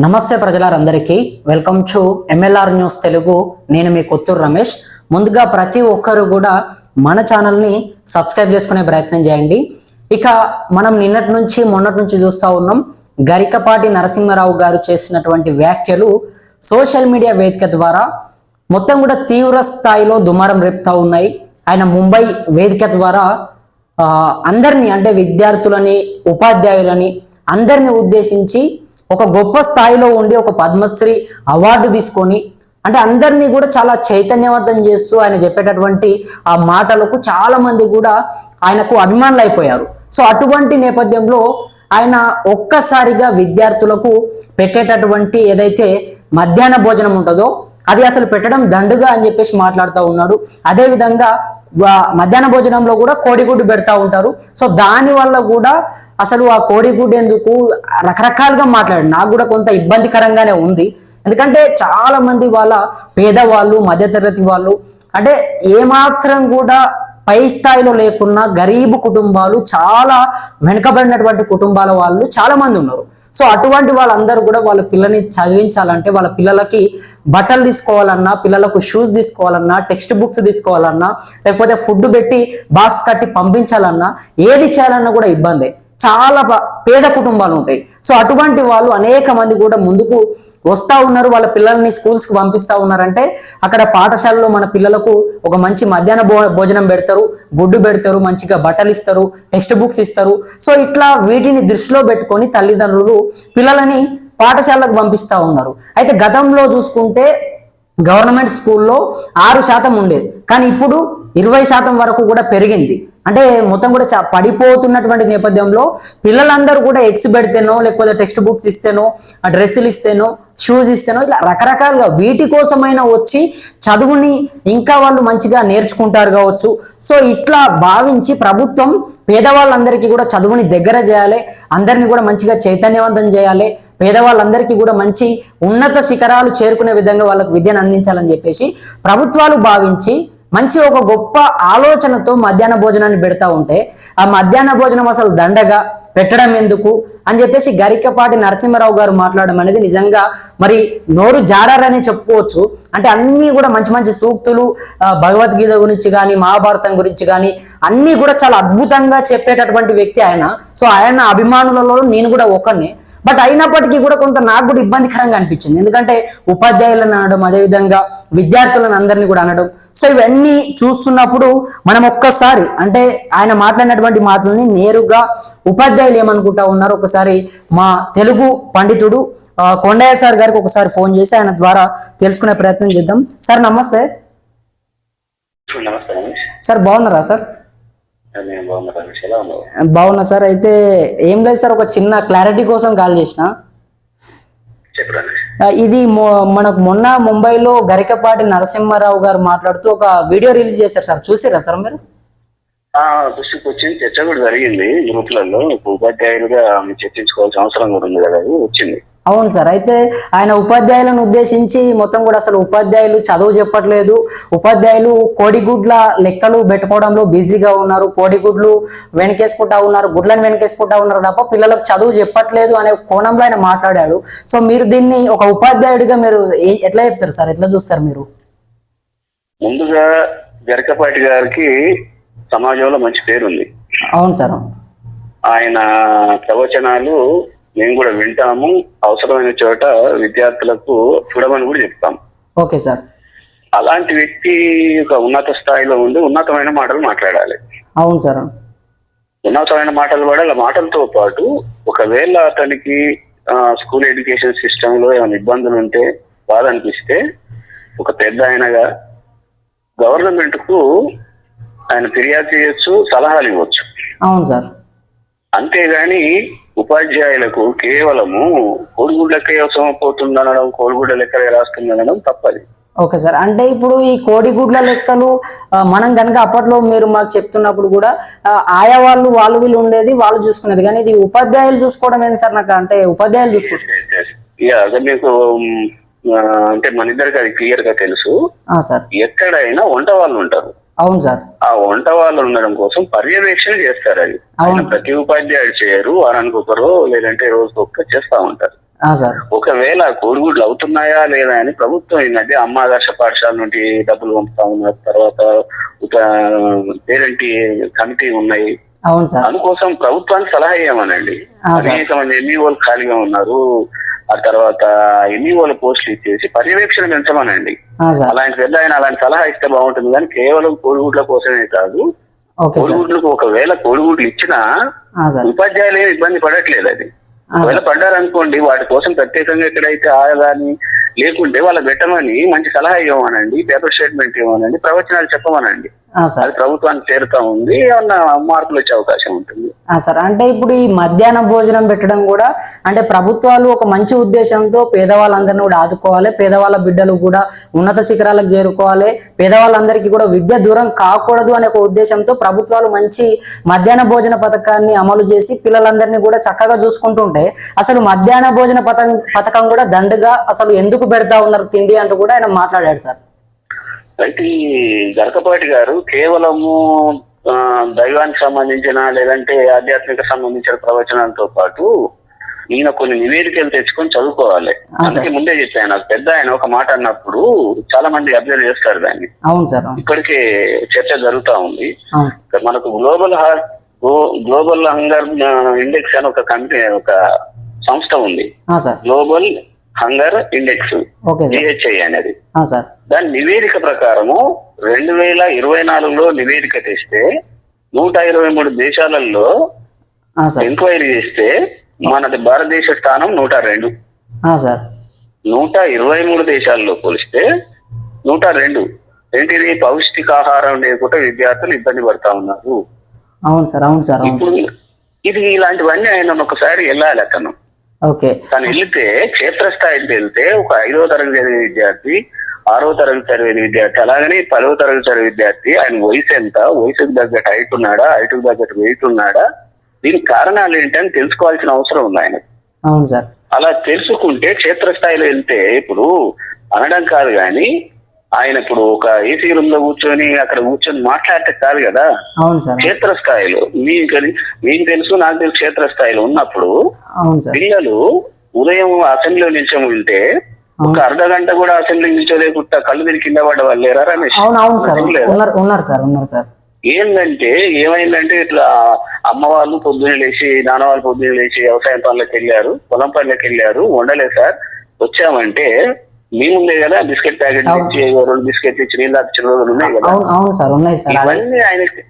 నమస్తే ప్రజలందరికీ welcome to MLR news Telugu. నేను మీ కొత్తూరు రమేష్. ముందుగా ప్రతి ఒక్కరు కూడా మన ఛానల్ని సబ్స్క్రైబ్ చేసుకునే ప్రయత్నం చేయండి. ఇక మనం నిన్నటి నుంచి మొన్నటి నుంచి చూస్తూ ఉన్నాం, గరికపాటి నరసింహారావు గారు చేసినటువంటి వ్యాఖ్యలు సోషల్ మీడియా వేదిక ద్వారా మొత్తం కూడా తీవ్ర స్థాయిలో దుమారం రేపుతా ఉన్నాయి. ఆయన ముంబై వేదిక ద్వారా అందరినీ, అంటే విద్యార్థులని, ఉపాధ్యాయులని అందరిని ఉద్దేశించి ఒక గొప్ప స్థాయిలో ఉండి ఒక పద్మశ్రీ అవార్డు తీసుకొని, అంటే అందరినీ కూడా చాలా చైతన్యవంతం చేస్తూ ఆయన చెప్పేటటువంటి ఆ మాటలకు చాలా మంది కూడా ఆయనకు అభిమానులు అయిపోయారు. సో అటువంటి నేపథ్యంలో ఆయన ఒక్కసారిగా విద్యార్థులకు పెట్టేటటువంటి ఏదైతే మధ్యాహ్న భోజనం ఉంటుందో అది అసలు పెట్టడం దండుగా అని చెప్పేసి మాట్లాడుతూ ఉన్నాడు. అదేవిధంగా మధ్యాహ్న భోజనంలో కూడా కోడిగుడ్డు పెడతా ఉంటారు. సో దాని వల్ల కూడా అసలు ఆ కోడిగుడ్డు ఎందుకు రకరకాలుగా మాట్లాడాడు. నాకు కూడా కొంత ఇబ్బందికరంగానే ఉంది. ఎందుకంటే చాలా మంది వాళ్ళ పేదవాళ్ళు, మధ్యతరగతి వాళ్ళు, అంటే ఏమాత్రం కూడా పై స్థాయిలో లేకున్నా గరీబు కుటుంబాలు, చాలా వెనుకబడినటువంటి కుటుంబాల వాళ్ళు చాలా మంది ఉన్నారు. సో అటువంటి వాళ్ళందరూ కూడా వాళ్ళ పిల్లల్ని చదివించాలంటే, వాళ్ళ పిల్లలకి బట్టలు తీసుకోవాలన్నా, పిల్లలకు షూస్ తీసుకోవాలన్నా, టెక్స్ట్ బుక్స్ తీసుకోవాలన్నా, లేకపోతే ఫుడ్ పెట్టి బాక్స్ కట్టి పంపించాలన్నా, ఏది చేయాలన్నా కూడా ఇబ్బందే. చాలా పేద కుటుంబాలు ఉంటాయి. సో అటువంటి వాళ్ళు అనేక మంది కూడా ముందుకు వస్తూ ఉన్నారు. వాళ్ళ పిల్లల్ని స్కూల్స్కి పంపిస్తూ ఉన్నారంటే అక్కడ పాఠశాలలో మన పిల్లలకు ఒక మంచి మధ్యాహ్న భోజనం పెడతారు, గుడ్డు పెడతారు, మంచిగా బట్టలు ఇస్తారు, టెక్స్ట్ బుక్స్ ఇస్తారు. సో ఇట్లా వీటిని దృష్టిలో పెట్టుకొని తల్లిదండ్రులు పిల్లలని పాఠశాలకు పంపిస్తూ ఉన్నారు. అయితే గతంలో చూసుకుంటే గవర్నమెంట్ స్కూల్లో 6% ఉండేది, కానీ ఇప్పుడు 20% వరకు కూడా పెరిగింది. అంటే మొత్తం కూడా పడిపోతున్నటువంటి నేపథ్యంలో పిల్లలందరూ కూడా ఎగ్స్ పెడితేనో, లేకపోతే టెక్స్ట్ బుక్స్ ఇస్తేనో, డ్రెస్సులు ఇస్తేనో, షూస్ ఇస్తేనో, ఇలా రకరకాలుగా వీటి కోసమైనా వచ్చి చదువుని ఇంకా వాళ్ళు మంచిగా నేర్చుకుంటారు కావచ్చు. సో ఇట్లా భావించి ప్రభుత్వం పేదవాళ్ళందరికీ కూడా చదువుని దగ్గర చేయాలి, అందరినీ కూడా మంచిగా చైతన్యవంతం చేయాలి, పేదవాళ్ళందరికీ కూడా మంచి ఉన్నత శిఖరాలు చేరుకునే విధంగా వాళ్ళకు విద్యను అందించాలని చెప్పేసి ప్రభుత్వాలు భావించి మంచి ఒక గొప్ప ఆలోచనతో మధ్యాహ్న భోజనాన్ని పెడతా ఉంటే, ఆ మధ్యాహ్న భోజనం అసలు దండగా పెట్టడం ఎందుకు అని చెప్పేసి గరికపాటి నరసింహారావు గారు మాట్లాడడం అనేది నిజంగా మరి నోరు జారారని చెప్పుకోవచ్చు. అంటే అన్నీ కూడా మంచి మంచి సూక్తులు, భగవద్గీత గురించి కానీ, మహాభారతం గురించి కానీ అన్నీ కూడా చాలా అద్భుతంగా చెప్పేటటువంటి వ్యక్తి ఆయన. సో ఆయన అభిమానులలో నేను కూడా ఒకరిని. బట్ అయినప్పటికీ కూడా కొంత నాకు కూడా ఇబ్బందికరంగా అనిపించింది. ఎందుకంటే ఉపాధ్యాయులను అనడం, అదేవిధంగా విద్యార్థులను అందరినీ కూడా అనడం. సో ఇవన్నీ చూస్తున్నప్పుడు మనం ఒక్కసారి, అంటే ఆయన మాట్లాడినటువంటి మాటలని నేరుగా ఉపాధ్యాయులు ఏమనుకుంటా ఉన్నారు ఒకసారి మా తెలుగు పండితుడు కొండయ్య సార్ గారికి ఒకసారి ఫోన్ చేసి ఆయన ద్వారా తెలుసుకునే ప్రయత్నం చేద్దాం. సార్ నమస్తే. సార్ బాగున్నారా సార్? బాగున్నా సార్. అయితే ఏం లేదు సార్, ఒక చిన్న క్లారిటీ కోసం కాల్ చేసిన. ఇది మనకు మొన్న ముంబైలో గరికపాటి నరసింహారావు గారు మాట్లాడుతూ ఒక వీడియో రిలీజ్ చేశారు సార్, చూసారా సార్ మీరు? దృష్టికి వచ్చింది, చర్చ కూడా జరిగింది గ్రూప్లలో. ఉపాధ్యాయులుగా చర్చించుకోవాల్సిన అవసరం కూడా ఉంది కదా, వచ్చింది. అవును సార్. అయితే ఆయన ఉపాధ్యాయులను ఉద్దేశించి మొత్తం కూడా అసలు ఉపాధ్యాయులు చదువు చెప్పట్లేదు, ఉపాధ్యాయులు కోడిగుడ్ల లెక్కలు పెట్టుకోవడంలో బిజీగా ఉన్నారు, కోడిగుడ్లు వెనకేసుకుంటా ఉన్నారు, గుడ్లను వెనకేసుకుంటా ఉన్నారు తప్ప పిల్లలకు చదువు చెప్పట్లేదు అనే కోణంలో ఆయన మాట్లాడాడు. సో మీరు దీన్ని ఒక ఉపాధ్యాయుడిగా మీరు ఎట్లా చెప్తారు సార్, ఎట్లా చూస్తారు మీరు? ముందుగా గరికపాటి గారికి సమాజంలో మంచి పేరుంది. అవును సార్. ఆయన ప్రవచనాలు మేము కూడా వింటాము, అవసరమైన చోట విద్యార్థులకు చూడమని కూడా చెప్తాం. Okay sir. అలాంటి వ్యక్తి ఒక ఉన్నత స్థాయిలో ఉండి ఉన్నతమైన మాటలు మాట్లాడాలి. అవును సార్. ఉన్నతమైన మాటలు పడాలి. ఆ మాటలతో పాటు ఒకవేళ అతనికి స్కూల్ ఎడ్యుకేషన్ సిస్టమ్ లో ఏమైనా ఇబ్బందులు ఉంటే, బాధ అనిపిస్తే, ఒక పెద్ద ఆయనగా గవర్నమెంట్ కు ఆయన ఫిర్యాదు చేయొచ్చు, సలహాలు ఇవ్వచ్చు. అవును సార్. అంతేగాని ఉపాధ్యాయులకు కేవలము కోడిగుడ్ల లెక్క పోతుందనడం, కోడిగుడ్ల లెక్క రాస్తుందనడం తప్పది. Okay sir. అంటే ఇప్పుడు ఈ కోడిగుడ్ల లెక్కలు మనం కనుక అప్పట్లో మీరు మాకు చెప్తున్నప్పుడు కూడా ఆయా వాళ్ళు వీళ్ళు ఉండేది, వాళ్ళు చూసుకునేది, కానీ ఇది ఉపాధ్యాయులు చూసుకోవడం ఏంటి సార్? నాకు అంటే ఉపాధ్యాయులు చూసుకుంటారు మీకు అంటే మన ఇద్దరికి అది క్లియర్ గా తెలుసు సార్. ఎక్కడైనా వంట వాళ్ళు ఉంటారు. అవును సార్. ఆ వంట వాళ్ళు ఉండడం కోసం పర్యవేక్షణ చేస్తారు. అది ప్రతి ఉపాధ్యాయుడు చేయరు, వారానికి ఒకరు లేదంటే రోజుకొక చేస్తా ఉంటారు. సార్. ఒకవేళ కోడిగుడ్లు అవుతున్నాయా లేదా అని ప్రభుత్వం ఈ మధ్య అమ్మ ఆదర్శ పాఠశాల నుండి డబ్బులు పంపుతా ఉన్నారు. తర్వాత ఒక పేరెంట్ కమిటీ ఉన్నాయి. అవును సార్. అందుకోసం ప్రభుత్వానికి సలహా ఇవ్వమనండి. అనేక మంది ఎన్ఈఓలు ఖాళీగా ఉన్నారు. ఆ తర్వాత ఎన్ఈఓల పోస్టులు ఇచ్చేసి పర్యవేక్షణ పెంచమనండి. అలాంటి పెద్ద ఆయన అలాంటి సలహా ఇస్తే బాగుంటుంది. కానీ కేవలం కోడిగుడ్ల కోసమే కాదు, కోడిగుడ్లకు ఒకవేళ కోడిగుడ్లు ఇచ్చినా ఉపాధ్యాయులు ఏమి ఇబ్బంది పడట్లేదు. అది ఒకవేళ పడ్డారనుకోండి, వాటి కోసం ప్రత్యేకంగా ఎక్కడైతే ఆదాని లేకుంటే వాళ్ళ పెట్టమని మంచి సలహా ఇవ్వమనండి, పేపర్ స్టేట్మెంట్ ఇవ్వమనండి, ప్రవచనాలు చెప్పమనండి. అది ప్రభుత్వానికి చేరుతా ఉంది, ఏమన్నా మార్పులు వచ్చే అవకాశం ఉంటుంది. సార్, అంటే ఇప్పుడు ఈ మధ్యాహ్న భోజనం పెట్టడం కూడా అంటే ప్రభుత్వాలు ఒక మంచి ఉద్దేశంతో పేదవాళ్ళందరినీ కూడా ఆదుకోవాలి, పేదవాళ్ళ బిడ్డలు కూడా ఉన్నత శిఖరాలకు చేరుకోవాలి, పేదవాళ్ళందరికీ కూడా విద్య దూరం కాకూడదు అనే ఒక ఉద్దేశంతో ప్రభుత్వాలు మంచి మధ్యాహ్న భోజన పథకాన్ని అమలు చేసి పిల్లలందరినీ కూడా చక్కగా చూసుకుంటుంటే అసలు మధ్యాహ్న భోజన పథకం కూడా దండగా అసలు ఎందుకు పెడతా ఉన్నారు తిండి అంటూ కూడా ఆయన మాట్లాడాడు సార్. అయితే గరకపాటి గారు కేవలము దైవానికి సంబంధించిన లేదంటే ఆధ్యాత్మిక సంబంధించిన ప్రవచనాలతో పాటు ఈయన కొన్ని నివేదికలు తెచ్చుకొని చదువుకోవాలి. అందుకే ముందే చెప్పాను, నాకు పెద్ద ఆయన ఒక మాట అన్నప్పుడు చాలా మంది అబ్జర్వ్ చేస్తారు దాన్ని. అవును సార్. ఇప్పటికే చర్చ జరుగుతా ఉంది. మనకు గ్లోబల్ హంగర్ ఇండెక్స్ అని ఒక కంపెనీ, ఒక సంస్థ ఉంది, గ్లోబల్ హంగర్ ఇండెక్స్, GHI అనేది. దాని నివేదిక ప్రకారము 2024లో నివేదిక తెస్తే 123 దేశాలలో ఎంక్వైరీ చేస్తే మనది భారతదేశ స్థానం 102. 123 దేశాల్లో పోలిస్తే 102. ఏంటిది? పౌష్టికాహారం లేకుండా విద్యార్థులు ఇబ్బంది పడతా ఉన్నారు. అవును సార్. అవును సార్. ఇప్పుడు ఇది ఇలాంటివన్నీ ఆయన ఒకసారి వెళ్ళాలి అతను. తను వెళ్తే క్షేత్రస్థాయికి వెళ్తే ఒక 5వ తరగతి చదివే విద్యార్థి, 6వ తరగతి చదివే విద్యార్థి, అలాగనే 10వ తరగతి చదివే విద్యార్థి ఆయన వయసు ఎంత, వయసుకు తగ్గట్టు హైట్ ఉన్నాడా, హైట్కు తగ్గట్టు వెయిట్ ఉన్నాడా, దీనికి కారణాలు ఏంటని తెలుసుకోవాల్సిన అవసరం ఉంది ఆయన. అవును సార్. అలా తెలుసుకుంటే క్షేత్రస్థాయిలో వెళ్తే, ఇప్పుడు అనడం కాదు కానీ ఆయన ఇప్పుడు ఒక ఏసీ రూమ్ లో కూర్చొని అక్కడ కూర్చొని మాట్లాడితే కాదు కదా. క్షేత్రస్థాయిలో మీకు తెలుసు, నాకు తెలుసు, క్షేత్రస్థాయిలో ఉన్నప్పుడు పిల్లలు ఉదయం అసెంబ్లీలో నిల్చొని ఉంటే ఒక అర్ధ గంట కూడా అసెంబ్లీ నిల్చోలేకుండా కళ్ళు తిరిగి కింద పడ్డ వాళ్ళు లేరా రమేష్? ఏంటంటే ఏమైందంటే ఇట్లా అమ్మ వాళ్ళు పొద్దున్న లేచి, నాన్న వాళ్ళు పొద్దున్న లేచి వ్యవసాయం పనులకు వెళ్ళారు, పొలం పనులకు వెళ్ళారు, వండలేదు సార్, వచ్చామంటే మీ ముందే కదా బిస్కెట్ ప్యాకెట్ ఇచ్చి 2 బిస్కెట్ ఇచ్చి నీళ్ళు ఇచ్చిన రోజులు ఉన్నాయి కదా. ఇవన్నీ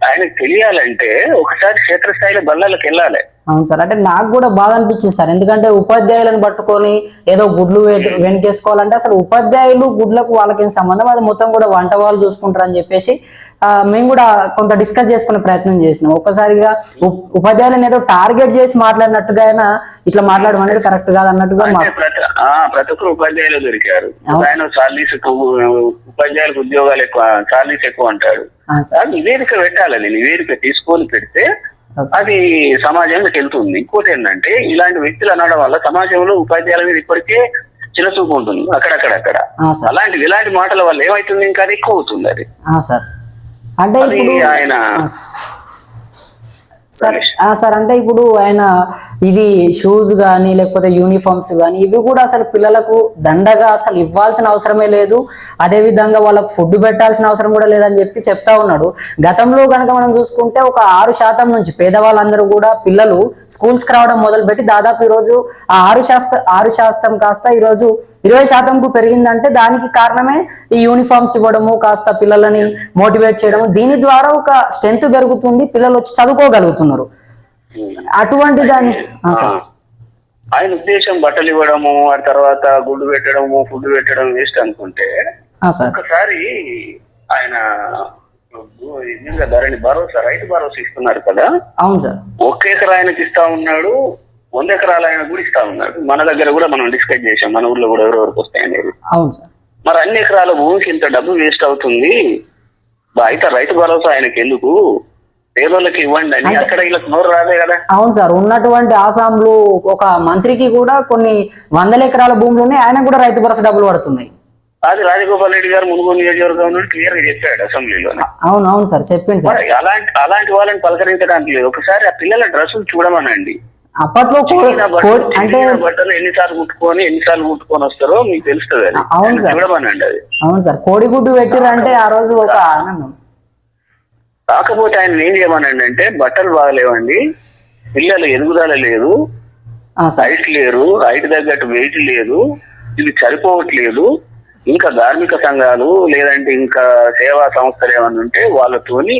ఆయనకు తెలియాలంటే ఒకసారి క్షేత్రస్థాయిలో బళ్ళకి వెళ్ళాలి. అవును సార్. అంటే నాకు కూడా బాధ అనిపించింది సార్, ఎందుకంటే ఉపాధ్యాయులను పట్టుకొని ఏదో గుడ్లు వెనకేసుకోవాలంటే అసలు ఉపాధ్యాయులు గుడ్లకు వాళ్ళకి సంబంధం, అది మొత్తం కూడా వంట వాళ్ళు చూసుకుంటారు అని చెప్పేసి మేము కూడా కొంత డిస్కస్ చేసుకునే ప్రయత్నం చేసినాం. ఒక్కసారిగా ఉపాధ్యాయులను ఏదో టార్గెట్ చేసి మాట్లాడినట్టుగా అయినా ఇట్లా మాట్లాడడం అనేది కరెక్ట్ కాదు అన్నట్టుగా ప్రతి ఒక్కరు ఉపాధ్యాయులు దొరికారు. ఆయన చాలీస్ ఎక్కువ, ఉపాధ్యాయులకు ఉద్యోగాలు ఎక్కువ, చాలీస్ ఎక్కువ అంటాడు. నివేదిక పెట్టాలని నివేదిక తీసుకొని పెడితే అది సమాజంలోకి వెళ్తుంది. ఇంకోటి ఏంటంటే ఇలాంటి వ్యక్తులు అనడం వల్ల సమాజంలో ఉపాధ్యాయుల మీద ఇప్పటికే చిన్నచూపు ఉంటుంది అక్కడక్కడక్కడ. ఇలాంటి మాటల వల్ల ఏమైతుంది, ఇంకా అది ఎక్కువ అవుతుంది. అది అంటే ఆయన సార్ అంటే ఇప్పుడు ఆయన ఇది షూస్ కానీ లేకపోతే యూనిఫామ్స్ కానీ ఇవి కూడా అసలు పిల్లలకు దండగా అసలు ఇవ్వాల్సిన అవసరమే లేదు, అదే విధంగా వాళ్ళకు ఫుడ్ పెట్టాల్సిన అవసరం కూడా లేదని చెప్పి చెప్తా ఉన్నాడు. గతంలో కనుక మనం చూసుకుంటే ఒక 6% నుంచి పేదవాళ్ళందరూ కూడా పిల్లలు స్కూల్స్కి రావడం మొదలుపెట్టి దాదాపు ఈరోజు ఆ 6% కాస్త ఈరోజు 20%కు పెరిగిందంటే దానికి కారణమే ఈ యూనిఫామ్స్ ఇవ్వడము, కాస్త పిల్లలని మోటివేట్ చేయడము, దీని ద్వారా ఒక స్ట్రెంత్ పెరుగుతుంది, పిల్లలు వచ్చి చదువుకోగలుగుతున్నారు. అటువంటి దాన్ని ఆయన ఉద్దేశం బట్టలు ఇవ్వడము, ఆ తర్వాత గుడ్డు పెట్టడము, ఫుడ్ పెట్టడం వేస్ట్ అనుకుంటే ఒకసారి ఆయన ధరణి భరోసా, రైతు భరోసా ఇస్తున్నారు కదా. అవును సార్. 1 ఎకరా ఆయనకి ఇస్తా ఉన్నాడు, 100 ఎకరాలు ఆయన కూడా ఇస్తా ఉన్నారు. మన దగ్గర కూడా మనం డిస్కస్ చేసాం, మన ఊర్లో కూడా ఎవరెవరికి వస్తాయనేది. అవును సార్. మరి అన్ని ఎకరాల భూమికి ఇంత డబ్బు వేస్ట్ అవుతుంది, అయితే రైతు భరోసా ఆయనకి ఎందుకు, పేదోళ్ళకి ఇవ్వండి అని అక్కడ వీళ్ళకి నోరు రాదే కదా. అవును సార్. ఉన్నటువంటి ఆసాంలో ఒక మంత్రికి కూడా కొన్ని 100 ఎకరాల భూములు ఆయన కూడా రైతు భరోసా డబ్బులు పడుతున్నాయి. అది రాజగోపాల్ రెడ్డి గారు మునుగోడు నియోజకవర్గం క్లియర్ గా చెప్పాడు అసెంబ్లీలో. అవును సార్, చెప్పింది సార్. అలాంటి వాళ్ళని పలకరించడానికి లేదు. ఒకసారి ఆ పిల్లల డ్రెస్సులు చూడమనండి. అప్పట్లో అంటే బట్టలు ఎన్నిసార్లు కుట్టుకొని వస్తారో మీకు తెలుస్తుంది. అది అవును సార్, చూడమనండి. అది అవును సార్, కోడిగుడ్డు పెట్టిరంటే ఆ రోజు ఒక ఆనందం. కాకపోతే ఆయన ఏం చేయమనండి అంటే, బట్టలు బాగలేవండి, పిల్లలు ఎదుగుదల లేదు, హైట్ లేరు, హైట్ తగ్గట్టు వెయిట్ లేదు, ఇది సరిపోవట్లేదు, ఇంకా ధార్మిక సంఘాలు లేదంటే ఇంకా సేవా సంస్థలు ఏమన్నా ఉంటే వాళ్ళతోని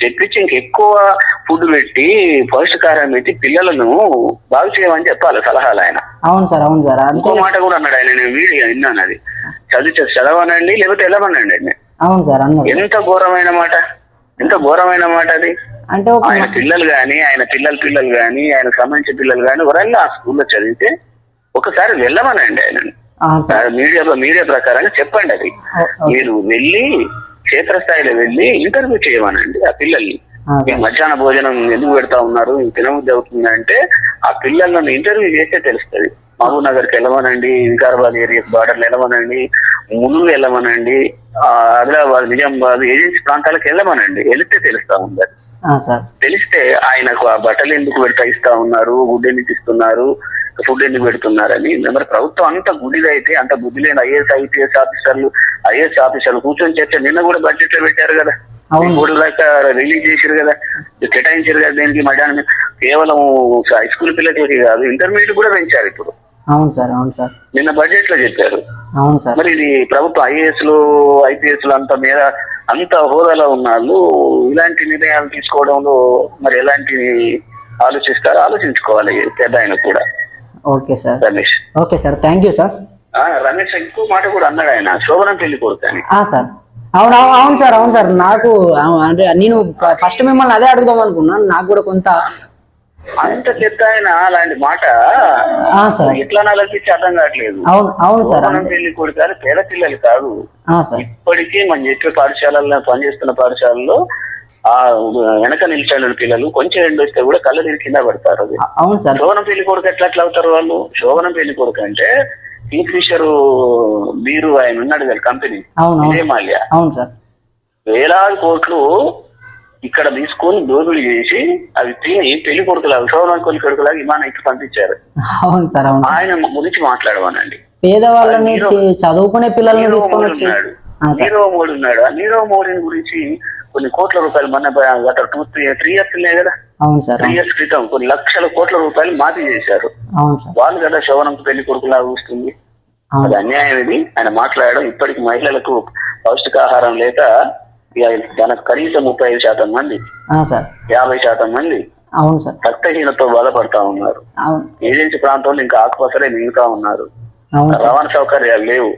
చెప్పించి ఇంకెక్కువ ఫుడ్ పెట్టి పౌష్టికారం పెట్టి పిల్లలను బాగు చేయమని చెప్పాలి సలహాలు ఆయన. అవును సార్, అవును సార్. ఇంకో మాట కూడా అన్నాడు ఆయన, నేను వీడియో విన్నాను, అది చదవనండి లేకపోతే వెళ్ళమనండి ఆయన. అవును సార్, ఎంత ఘోరమైన మాట, ఎంత ఘోరమైన మాట అది. అంటే ఆయన పిల్లలు గాని, ఆయన పిల్లలు గాని, ఆయనకు సంబంధించిన పిల్లలు గాని ఎవరైనా ఆ స్కూల్లో చదివితే ఒకసారి వెళ్ళమనండి ఆయనను. మీడియా ప్రకారంగా చెప్పండి. అది మీరు వెళ్ళి క్షేత్రస్థాయిలో వెళ్ళి ఇంటర్వ్యూ చేయమనండి ఆ పిల్లల్ని. మధ్యాహ్న భోజనం ఎందుకు పెడతా ఉన్నారు, తినబుద్ధి అవుతుందంటే ఆ పిల్లలను ఇంటర్వ్యూ చేస్తే తెలుస్తుంది. మహబూబ్ నగర్కి వెళ్ళమనండి, వికారాబాద్ ఏరియా బార్డర్లు వెళ్ళమనండి, ములుగు వెళ్ళమనండి, ఆదిలాబాద్, నిజామాబాద్ ఏజెన్సీ ప్రాంతాలకు వెళ్ళమనండి. వెళితే తెలుస్తా ఉంది. తెలిస్తే ఆయనకు ఆ బట్టలు ఎందుకు ఇస్తా ఉన్నారు, గుడ్డు ఎందుకు ఇస్తున్నారు, ఫుడ్ ఎందుకు పెడుతున్నారని. మరి ప్రభుత్వం అంత గుడిదైతే, అంత బుద్ధి లేని ఐఏఎస్ ఆఫీసర్లు కూర్చొని చర్చ నిన్న కూడా బడ్జెట్ లో పెట్టారు కదా, 3 లక్షలు రిలీజ్ చేశారు కదా, కేటాయించారు కదా. దేనికి మధ్యాహ్నం కేవలం హై స్కూల్ పిల్లలకి కాదు, ఇంటర్మీడియట్ కూడా పెంచారు ఇప్పుడు. అవును సార్, అవును సార్, నిన్న బడ్జెట్ లో చెప్పారు. అవును సార్. మరి ఇది ప్రభుత్వ ఐపీఎస్ అంత హోదాలో ఉన్నారు, ఇలాంటి నిర్ణయాలు తీసుకోవడంలో మరి ఎలాంటి ఆలోచిస్తారో ఆలోచించుకోవాలి పెద్ద ఆయన కూడా. Okay sir, Ramesh. Okay sir, thank you sir. Ramesh ఇంకో మాట కూడా అన్నాడు ఆయన, శోభనం పెళ్లి కొడుకు అని. సార్, అవును సార్, అవును సార్. నాకు అంటే నేను ఫస్ట్ మిమ్మల్ని అదే అడుగుదాం అనుకున్నాను. నాకు కూడా కొంత అంత చెత్త ఆయన అలాంటి మాట ఎట్లా నాలకి అర్థం కావట్లేదు. అవును సార్, పెళ్లి కొడుకు పేద పిల్లలు కాదు. ఇప్పటికీ మన చెప్పే పాఠశాలలో పనిచేస్తున్న పాఠశాలలో ఆ వెనక నిలిచిన పిల్లలు కొంచెం ఎండు వస్తే కూడా కళ్ళ నీరు కింద పడతారు. అవును సార్. శోభనం పెళ్లి కొడుకు ఎట్లా అవుతారు వాళ్ళు? శోభనం పెళ్లి కొడుకు అంటే కింగ్ఫిషర్ బీరు ఆయన ఉన్నాడు కదా కంపెనీ, మాల్యా, అవును సార్, వేలాది కోట్లు ఇక్కడ తీసుకొని దోపిడీ చేసి అవి తిని పెళ్లి కొడుకులాగా, శోభనం పెళ్లి కొడుకులాగా విమానం ఇచ్చి పంపించారు. అవును సార్, అవును. ఆయన గురించి మాట్లాడమనండి. పేదవాళ్ళని చదువుకునే పిల్లల్ని తీసుకొని ఉన్నాడు, నీరవ్ మోడీ ఉన్నాడు. ఆ నీరవ్ మోడీని గురించి కొన్ని కోట్ల రూపాయలు మొన్న గత 3 ఇయర్స్ ఉన్నాయి కదా, 3 ఇయర్స్ క్రితం కొన్ని లక్షల కోట్ల రూపాయలు మాఫీ చేశారు. వాళ్ళు కదా శోభనం పెళ్లి కొడుకులాగా వస్తుంది. అది అన్యాయం. ఇది ఆయన మాట్లాడడం. ఇప్పటికి మహిళలకు పౌష్టికాహారం లేక దానికి కనీసం 35% మంది, 50% మంది రక్తహీనతో బాధపడతా ఉన్నారు. ఏజెన్సీ ప్రాంతంలో ఇంకా ఆకుపసలే మిగుతా ఉన్నారు. రవాణా సౌకర్యాలు లేవు.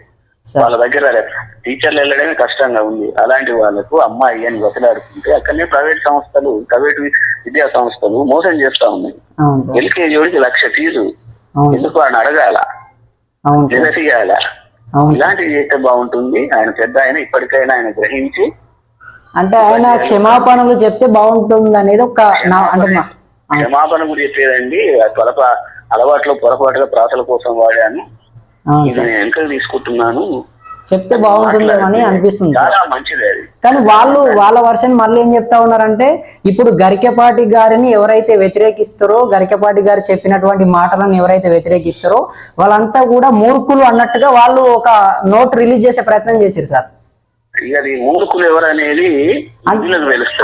వాళ్ళ దగ్గర టీచర్లు వెళ్ళడమే కష్టంగా ఉంది. అలాంటి వాళ్ళకు అమ్మాయి అని బతిలాడుతుంటే అక్కడనే ప్రైవేట్ విద్యా సంస్థలు మోసం చేస్తా ఉన్నాయి. ఎల్కేజీ వాడికి 1,00,000 ఫీజు. ఎందుకు అని అడగాల, నిరసియాల. ఇలాంటివి చేస్తే బాగుంటుంది. ఆయన పెద్ద ఆయన, ఇప్పటికైనా ఆయన గ్రహించి అంటే ఆయన క్షమాపణలు చెప్తే బాగుంటుంది అనేది ఒక క్షమాపణ కూడా చెప్పేదండి. అలవాట్లో పొరపాటుగా ప్రాతల కోసం వాడాను, నేను వెనకలు తీసుకుంటున్నాను చెప్తే బాగుంటుందేమని అనిపిస్తుంది. చాలా మంచిది అది. కానీ వాళ్ళ వర్షన్ మళ్ళీ ఏం చెప్తా ఉన్నారంటే, ఇప్పుడు గరికపాటి గారిని ఎవరైతే వ్యతిరేకిస్తారో, గరికపాటి గారు చెప్పినటువంటి మాటలను ఎవరైతే వ్యతిరేకిస్తారో వాళ్ళంతా కూడా మూర్ఖులు అన్నట్టుగా వాళ్ళు ఒక నోట్ రిలీజ్ చేసే ప్రయత్నం చేశారు సార్. మూర్ఖులు ఎవరనేది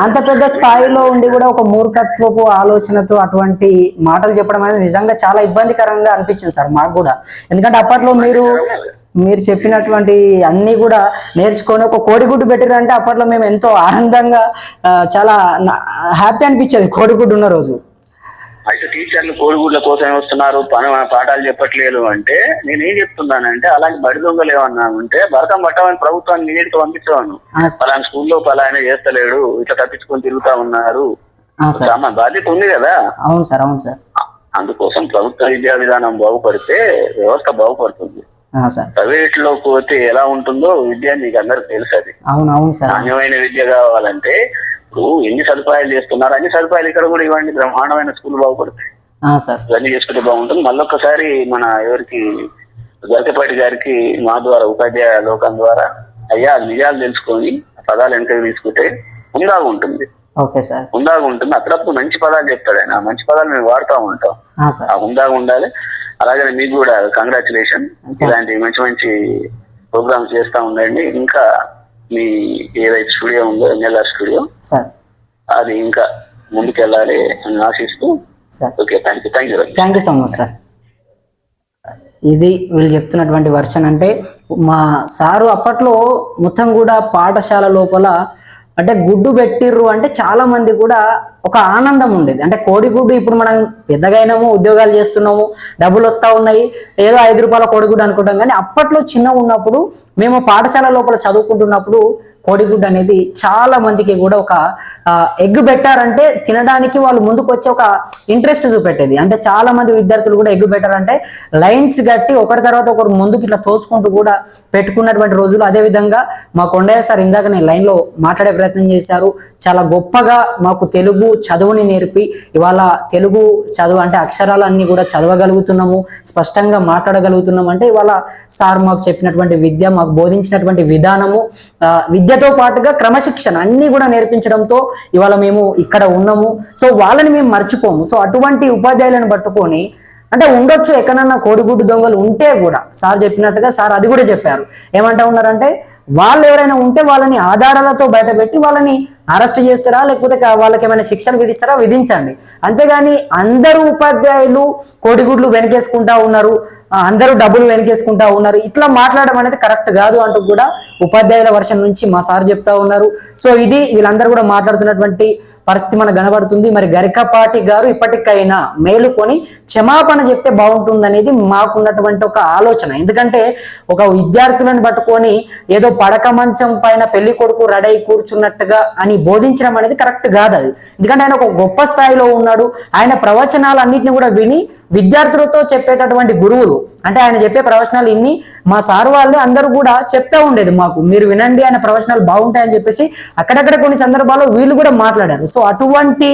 అంత పెద్ద స్థాయిలో ఉండి కూడా ఒక మూర్ఖత్వపు ఆలోచనతో అటువంటి మాటలు చెప్పడం అనేది నిజంగా చాలా ఇబ్బందికరంగా అనిపించింది సార్ మాకు కూడా. ఎందుకంటే అప్పట్లో మీరు చెప్పినటువంటి అన్ని కూడా నేర్చుకొని ఒక కోడిగుడ్డు పెట్టారంటే అప్పట్లో మేము ఎంతో ఆనందంగా చాలా హ్యాపీ అనిపించేది కోడిగుడ్డు ఉన్న రోజు. అయితే టీచర్లు కోడిగుడ్ల కోసం వస్తున్నారు, పాఠాలు చెప్పట్లేదు అంటే నేనేం చెప్తున్నానంటే, అలాంటి బడి దొంగలు ఏమన్నా ఉంటే భరతం పట్టమని ప్రభుత్వాన్ని నివేదిక పంపించాను. పలానా స్కూల్లో పలానా చేస్తలేడు, ఇట్లా తప్పించుకొని తిరుగుతా ఉన్నారు, బాధ్యత ఉంది కదా. అవును సార్, అవును సార్. అందుకోసం ప్రభుత్వ విద్యా విధానం బాగుపడితే వ్యవస్థ బాగుపడుతుంది. ప్రైవేట్ లో పోతే ఎలా ఉంటుందో విద్య మీకు అందరికి తెలుసు. అది నాణ్యమైన విద్య కావాలంటే ఇప్పుడు ఎన్ని సదుపాయాలు చేస్తున్నారు, అన్ని సదుపాయాలు ఇక్కడ కూడా ఇవ్వండి. బ్రహ్మాండమైన స్కూల్ బాగుపడతాయి. ఇవన్నీ చేసుకుంటే బాగుంటుంది. మళ్ళొక్కసారి మన గరికపాటి గారికి మా ద్వారా, ఉపాధ్యాయ లోకం ద్వారా, అయ్యా నిజాలు తెలుసుకొని పదాలు వెనక తీసుకుంటే ముందుగా ఉంటుంది. Okay sir. హుందాగా ఉంటుంది. అప్పుడప్పుడు మంచి పదాలు చెప్తాడు ఆయన, మంచి పదాలు మేము వాడుతూ ఉంటాం. సార్ ఆ హుందాగా ఉండాలి. అలాగే మీకు కూడా కంగ్రాచులేషన్. ఇలాంటి మంచి మంచి ప్రోగ్రామ్స్ చేస్తా ఉండండి. ఇంకా మీ ఏదైతే స్టూడియో ఉందో ఎన్ఎల్ఆర్ స్టూడియో సార్ అది ఇంకా ముందుకెళ్ళాలి అని ఆశిస్తూ. Okay, thank you so much sir. ఇది వీళ్ళు చెప్తున్నటువంటి వర్షన్. అంటే మా సారు అప్పట్లో మొత్తం కూడా పాఠశాల లోపల అంటే గుడ్డు పెట్టిర్రు అంటే చాలా మంది కూడా ఒక ఆనందం ఉండేది. అంటే కోడిగుడ్డు ఇప్పుడు మనం పెద్దగా అయినాము, ఉద్యోగాలు చేస్తున్నాము, డబ్బులు వస్తూ ఉన్నాయి, ఏదో 5 రూపాయల కోడిగుడ్డు అనుకుంటాం. కానీ అప్పట్లో చిన్నగా ఉన్నప్పుడు మేము పాఠశాల లోపల చదువుకుంటున్నప్పుడు కోడిగుడ్డు అనేది చాలా మందికి కూడా ఒక ఎగ్ పెట్టారంటే తినడానికి వాళ్ళు ముందుకు వచ్చి ఒక ఇంట్రెస్ట్ చూపెట్టేది. అంటే చాలా మంది విద్యార్థులు కూడా ఎగ్ పెట్టారంటే లైన్స్ కట్టి ఒకరి తర్వాత ఒకరు ముందుకు ఇట్లా తోసుకుంటూ కూడా పెట్టుకున్నటువంటి రోజులు. అదేవిధంగా మా కొండయ్య సార్ ఇందాకనే లైన్లో మాట్లాడే ప్రయత్నం చేశారు. చాలా గొప్పగా మాకు తెలుగు చదువుని నేర్పి ఇవాళ తెలుగు చదువు అంటే అక్షరాలన్నీ కూడా చదవగలుగుతున్నాము, స్పష్టంగా మాట్లాడగలుగుతున్నాము. అంటే ఇవాళ సార్ మాకు చెప్పినటువంటి విద్య, మాకు బోధించినటువంటి విధానము, విద్యతో పాటుగా క్రమశిక్షణ అన్ని కూడా నేర్పించడంతో ఇవాళ మేము ఇక్కడ ఉన్నాము. సో వాళ్ళని మేము మర్చిపోము. సో అటువంటి ఉపాధ్యాయులను పట్టుకొని అంటే ఉండొచ్చు ఎక్కడన్నా కోడిగుడ్డు దొంగలు ఉంటే కూడా సార్ చెప్పినట్టుగా సార్ అది కూడా చెప్పారు. ఏమంటా ఉన్నారంటే వాళ్ళు ఎవరైనా ఉంటే వాళ్ళని ఆధారాలతో బయటపెట్టి వాళ్ళని అరెస్ట్ చేస్తారా, లేకపోతే వాళ్ళకి ఏమైనా శిక్షలు విధిస్తారా, విధించండి. అంతేగాని అందరూ ఉపాధ్యాయులు కోడిగుడ్లు వెనకేసుకుంటా ఉన్నారు, అందరూ డబ్బులు వెనకేసుకుంటా ఉన్నారు, ఇట్లా మాట్లాడడం అనేది కరెక్ట్ కాదు అంటూ కూడా ఉపాధ్యాయుల వర్షం నుంచి మా సార్ చెప్తా ఉన్నారు. సో ఇది వీళ్ళందరూ కూడా మాట్లాడుతున్నటువంటి పరిస్థితి మనకు కనబడుతుంది. మరి గరికపాటి గారు ఇప్పటికైనా మేలుకొని క్షమాపణ చెప్తే బాగుంటుంది అనేది మాకున్నటువంటి ఒక ఆలోచన. ఎందుకంటే ఒక విద్యార్థులను పట్టుకొని ఏదో పడక మంచం పైన పెళ్లి కొడుకు రెడీ కూర్చున్నట్టుగా అని బోధించడం అనేది కరెక్ట్ కాదు అది. ఎందుకంటే ఆయన ఒక గొప్ప స్థాయిలో ఉన్నాడు. ఆయన ప్రవచనాలు అన్నింటినీ కూడా విని విద్యార్థులతో చెప్పేటటువంటి గురువులు, అంటే ఆయన చెప్పే ప్రవచనాలు ఇన్ని మా సార్ వాళ్ళే అందరూ కూడా చెప్తా ఉండేది మాకు, మీరు వినండి ఆయన ప్రవచనాలు బాగుంటాయని చెప్పేసి అక్కడక్కడ కొన్ని సందర్భాల్లో వీళ్ళు కూడా మాట్లాడారు. సో అటువంటి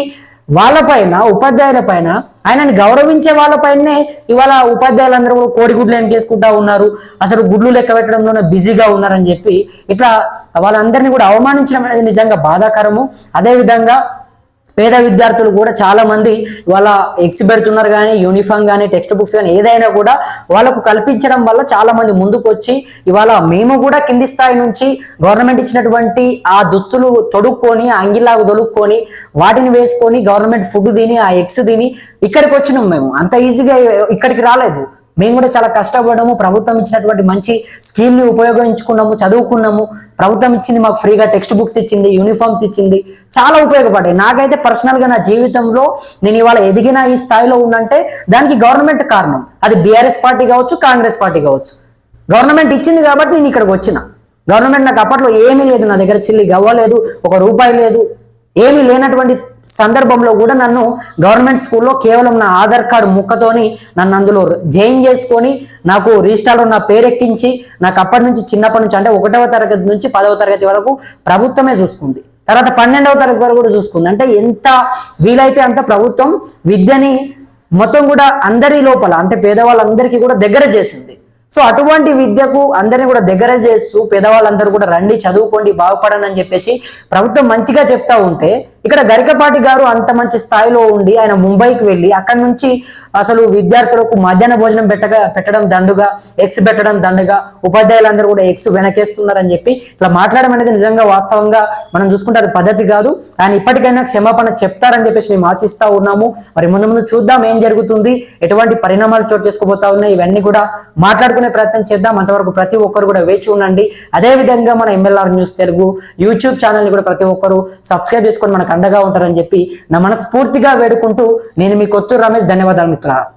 వాళ్ళపైన, ఉపాధ్యాయుల పైన, ఆయనని గౌరవించే వాళ్ళపైనే ఇవాళ ఉపాధ్యాయులందరూ కూడా కోడిగుడ్లు వెనకేసుకుంటా ఉన్నారు, అసలు గుడ్లు లెక్క పెట్టడంలోనే బిజీగా ఉన్నారని చెప్పి ఇట్లా వాళ్ళందరినీ కూడా అవమానించడం అనేది నిజంగా బాధాకరము. అదేవిధంగా పేద విద్యార్థులు కూడా చాలా మంది వాళ్ళ ఎగ్స్ పెడుతున్నారు, కానీ యూనిఫామ్ కానీ టెక్స్ట్ బుక్స్ కానీ ఏదైనా కూడా వాళ్ళకు కల్పించడం వల్ల చాలా మంది ముందుకు వచ్చి ఇవాళ మేము కూడా కింది స్థాయి నుంచి గవర్నమెంట్ ఇచ్చినటువంటి ఆ దుస్తులు తొడుక్కొని, అంగిలాగు తొడుక్కొని వాటిని వేసుకొని గవర్నమెంట్ ఫుడ్ తిని ఆ ఎగ్స్ తిని ఇక్కడికి వచ్చినాం. మేము అంత ఈజీగా ఇక్కడికి రాలేదు. మేము కూడా చాలా కష్టపడము, ప్రభుత్వం ఇచ్చినటువంటి మంచి స్కీమ్ని ఉపయోగించుకున్నాము, చదువుకున్నాము. ప్రభుత్వం ఇచ్చింది మాకు ఫ్రీగా టెక్స్ట్ బుక్స్ ఇచ్చింది, యూనిఫామ్స్ ఇచ్చింది, చాలా ఉపయోగపడ్డాయి. నాకైతే పర్సనల్గా నా జీవితంలో నేను ఇవాళ ఎదిగిన ఈ స్థాయిలో ఉన్నంటే దానికి గవర్నమెంట్ కారణం. అది బీఆర్ఎస్ పార్టీ కావచ్చు, కాంగ్రెస్ పార్టీ కావచ్చు. గవర్నమెంట్ ఇచ్చింది కాబట్టి నేను ఇక్కడికి వచ్చిన. గవర్నమెంట్ నాకు అప్పట్లో ఏమీ లేదు, నా దగ్గర చిల్లి గవ్వలేదు, 1 రూపాయి లేదు, ఏమీ లేనటువంటి సందర్భంలో కూడా నన్ను గవర్నమెంట్ స్కూల్లో కేవలం నా ఆధార్ కార్డు ముక్కతోని నన్ను అందులో జాయిన్ చేసుకొని నాకు రిజిస్టర్లో నా పేరు ఎక్కించి నాకు అప్పటి నుంచి చిన్నప్పటి నుంచి అంటే 1వ తరగతి నుంచి 10వ తరగతి వరకు ప్రభుత్వమే చూసుకుంది. తర్వాత 12వ తరగతి వరకు కూడా చూసుకుంది. అంటే ఎంత వీలైతే అంత ప్రభుత్వం విద్యని మొత్తం కూడా అందరి లోపల అంటే పేదవాళ్ళందరికీ కూడా దగ్గర చేసింది. సో అటువంటి విద్యకు అందరినీ కూడా దగ్గర చేస్తూ పేదవాళ్ళందరూ కూడా రండి చదువుకోండి బాగుపడని అని చెప్పేసి ప్రభుత్వం మంచిగా చెప్తా ఉంటే ఇక్కడ గరికపాటి గారు అంత మంచి స్థాయిలో ఉండి ఆయన ముంబైకి వెళ్ళి అక్కడి నుంచి అసలు విద్యార్థులకు మధ్యాహ్న భోజనం పెట్టడం దండుగా, ఎగ్స్ పెట్టడం దండుగా, ఉపాధ్యాయులందరూ కూడా ఎగ్స్ వెనకేస్తున్నారని చెప్పి ఇట్లా మాట్లాడడం అనేది నిజంగా వాస్తవంగా మనం చూసుకుంటే అది పద్ధతి కాదు. ఆయన ఇప్పటికైనా క్షమాపణ చెప్తారని చెప్పేసి మేము ఆశిస్తా ఉన్నాము. మరి ముందు ముందు చూద్దాం ఏం జరుగుతుంది, ఎటువంటి పరిణామాలు చోటు చేసుకోబోతా ఉన్నాయి, ఇవన్నీ కూడా మాట్లాడుకునే ప్రయత్నం చేద్దాం. అంతవరకు ప్రతి ఒక్కరు కూడా వేచి ఉండండి. అదేవిధంగా మన MLR న్యూస్ తెలుగు యూట్యూబ్ ఛానల్ని కూడా ప్రతి ఒక్కరు సబ్స్క్రైబ్ చేసుకొని మనకు అండగా ఉంటారని చెప్పి నా మనస్ఫూర్తిగా వేడుకుంటూ నేను మీ కొత్తూరు రమేష్. ధన్యవాదాలు మిత్రులారా.